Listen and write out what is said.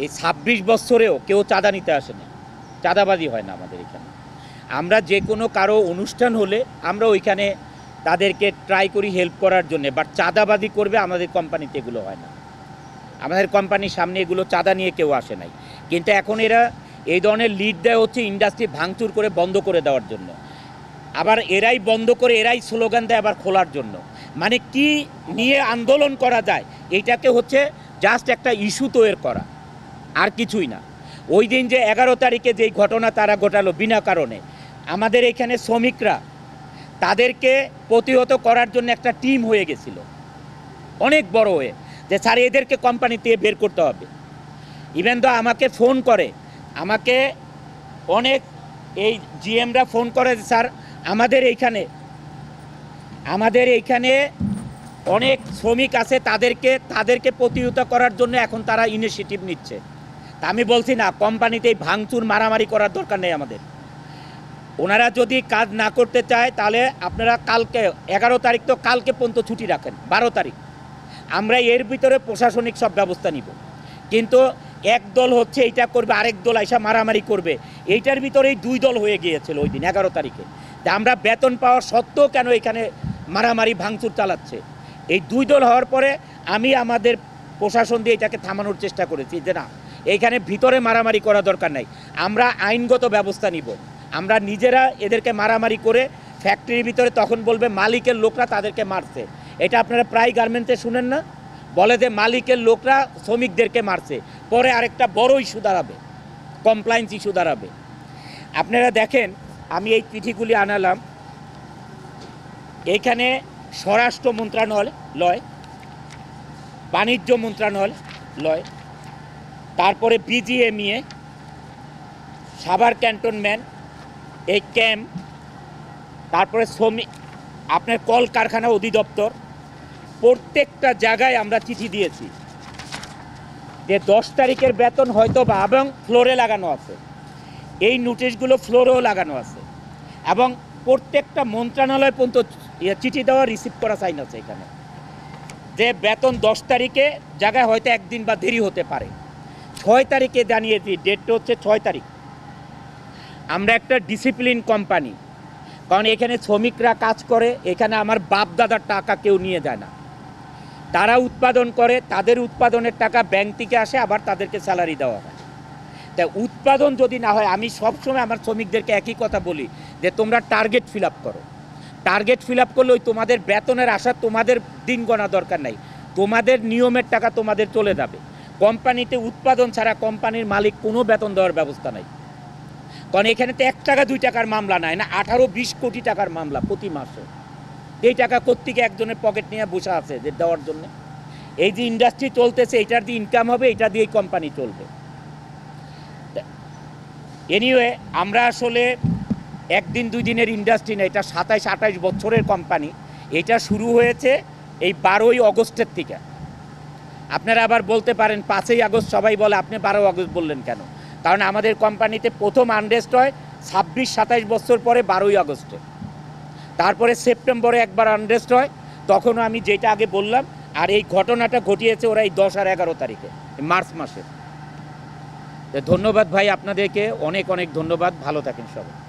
এই ২৬ বছরেও কেউ চাঁদা নিতে আসে না, চাঁদাবাজি হয় না আমাদের এখানে। আমরা যে কোনো কারো অনুষ্ঠান হলে আমরা ওইখানে তাদেরকে ট্রাই করি হেল্প করার জন্যে, বাট চাঁদাবাজি করবে আমাদের কোম্পানিতে এগুলো হয় না। আমাদের কোম্পানির সামনে এগুলো চাঁদা নিয়ে কেউ আসে নাই। কিন্তু এখন এরা এই ধরনের লিড দেয় হচ্ছে ইন্ডাস্ট্রি ভাঙচুর করে বন্ধ করে দেওয়ার জন্য, আবার এরাই বন্ধ করে এরাই স্লোগান দেয় আবার খোলার জন্য। মানে কি নিয়ে আন্দোলন করা যায়, এইটাকে হচ্ছে জাস্ট একটা ইস্যু তৈরি করা, আর কিছুই না। ওই দিন যে 11 তারিখে যেই ঘটনা তারা ঘটালো বিনা কারণে, আমাদের এখানে শ্রমিকরা তাদেরকে প্রতিহত করার জন্য একটা টিম হয়ে গেছিল অনেক বড় হয়ে, যে স্যার এদেরকে কোম্পানি থেকে বের করতে হবে। ইভেন তো আমাকে ফোন করে, আমাকে অনেক এই জিএমরা ফোন করে, স্যার আমাদের এইখানে অনেক শ্রমিক আছে, তাদেরকে প্রতিহত করার জন্য এখন তারা ইনিশিয়েটিভ নিচ্ছে। তা আমি বলছি না, কোম্পানিতে এই ভাঙচুর মারামারি করার দরকার নেই আমাদের। ওনারা যদি কাজ না করতে চায় তাহলে আপনারা কালকে 11 তারিখ তো কালকে পর্যন্ত ছুটি রাখেন, 12 তারিখ আমরা এর ভিতরে প্রশাসনিক সব ব্যবস্থা নিব। কিন্তু এক দল হচ্ছে এইটা করবে, আরেক দল আইসা মারামারি করবে, এইটার ভিতরেই 2 দল হয়ে গিয়েছিল ওই দিন 11 তারিখে। তা আমরা বেতন পাওয়ার সত্ত্বেও কেন এখানে মারামারি ভাঙচুর চালাচ্ছে? এই 2 দল হওয়ার পরে আমি আমাদের প্রশাসন দিয়ে এটাকে থামানোর চেষ্টা করেছি যে না, এইখানে ভিতরে মারামারি করা দরকার নাই, আমরা আইনগত ব্যবস্থা নিব। আমরা নিজেরা এদেরকে মারামারি করে ফ্যাক্টরির ভিতরে তখন বলবে মালিকের লোকরা তাদেরকে মারছে। এটা আপনারা প্রায় গার্মেন্টসে শুনেন না, বলে যে মালিকের লোকরা শ্রমিকদেরকে মারছে, পরে আরেকটা বড় ইস্যু দাঁড়াবে, কমপ্লায়েন্স ইস্যু দাঁড়াবে। আপনারা দেখেন, আমি এই চিঠিগুলি আনালাম, এইখানে স্বরাষ্ট্র মন্ত্রণালয়, বাণিজ্য মন্ত্রণালয়, তারপরে বিজিএমইএ, সাভার ক্যান্টনমেন্ট, এই ক্যাম্প, তারপরে শ্রমিক আপনার কলকারখানা অধিদপ্তর, প্রত্যেকটা জায়গায় আমরা চিঠি দিয়েছি যে 10 তারিখের বেতন হয়তো বা, এবং ফ্লোরে লাগানো আছে, এই নোটিশগুলো ফ্লোরেও লাগানো আছে, এবং প্রত্যেকটা মন্ত্রণালয় পর্যন্ত চিঠি দেওয়া রিসিভ করা সাইন আছে এখানে, যে বেতন 10 তারিখে জায়গায় হয়তো একদিন বা দেরি হতে পারে। 6 তারিখে জানিয়েছি, ডেটটা হচ্ছে 6 তারিখ। আমরা একটা ডিসিপ্লিন কোম্পানি, কারণ এখানে শ্রমিকরা কাজ করে, এখানে আমার বাপ দাদার টাকা কেউ নিয়ে যায় না, তারা উৎপাদন করে, তাদের উৎপাদনের টাকা ব্যাংক থেকে আসে, আবার তাদেরকে স্যালারি দেওয়া হয়। তা উৎপাদন যদি না হয়, আমি সবসময় আমার শ্রমিকদেরকে একই কথা বলি যে তোমরা টার্গেট ফিল আপ করো। টার্গেট ফিল আপ করলে ওই তোমাদের বেতনের আশা তোমাদের দিন গণা দরকার নাই, তোমাদের নিয়মের টাকা তোমাদের চলে যাবে। কোম্পানিতে উৎপাদন ছাড়া কোম্পানির মালিক কোনো বেতন দেওয়ার ব্যবস্থা নাই, কারণ এখানে তো 1 টাকা 2 টাকার মামলা নাই না, 18-20 কোটি টাকার মামলা প্রতি মাসে। এই টাকা কোত্থেকে একজনের পকেট নিয়ে বসে আছে যে দেওয়ার জন্য? এই যে ইন্ডাস্ট্রি চলতেছে, এটার দিয়ে ইনকাম হবে, এটা দিয়েই কোম্পানি চলবে। এনিওয়ে, আমরা আসলে 1 দিন 2 দিনের ইন্ডাস্ট্রি না, এটা 27-28 বছরের কোম্পানি। এটা শুরু হয়েছে এই 12ই আগস্টের থেকে। আপনারা আবার বলতে পারেন 5ই আগস্ট সবাই বলে, আপনি 12 আগস্ট বললেন কেন? কারণ আমাদের কোম্পানিতে প্রথম আনরেস্ট হয় 26-27 বছর পরে 12ই আগস্টে, তারপরে সেপ্টেম্বরে একবার আনরেস্ট হয়, তখনও আমি যেটা আগে বললাম। আর এই ঘটনাটা ঘটিয়েছে ওরা এই 10 আর 11 তারিখে, মার্চ মাসে। ধন্যবাদ ভাই, আপনাদেরকে অনেক অনেক ধন্যবাদ, ভালো থাকেন সবাই।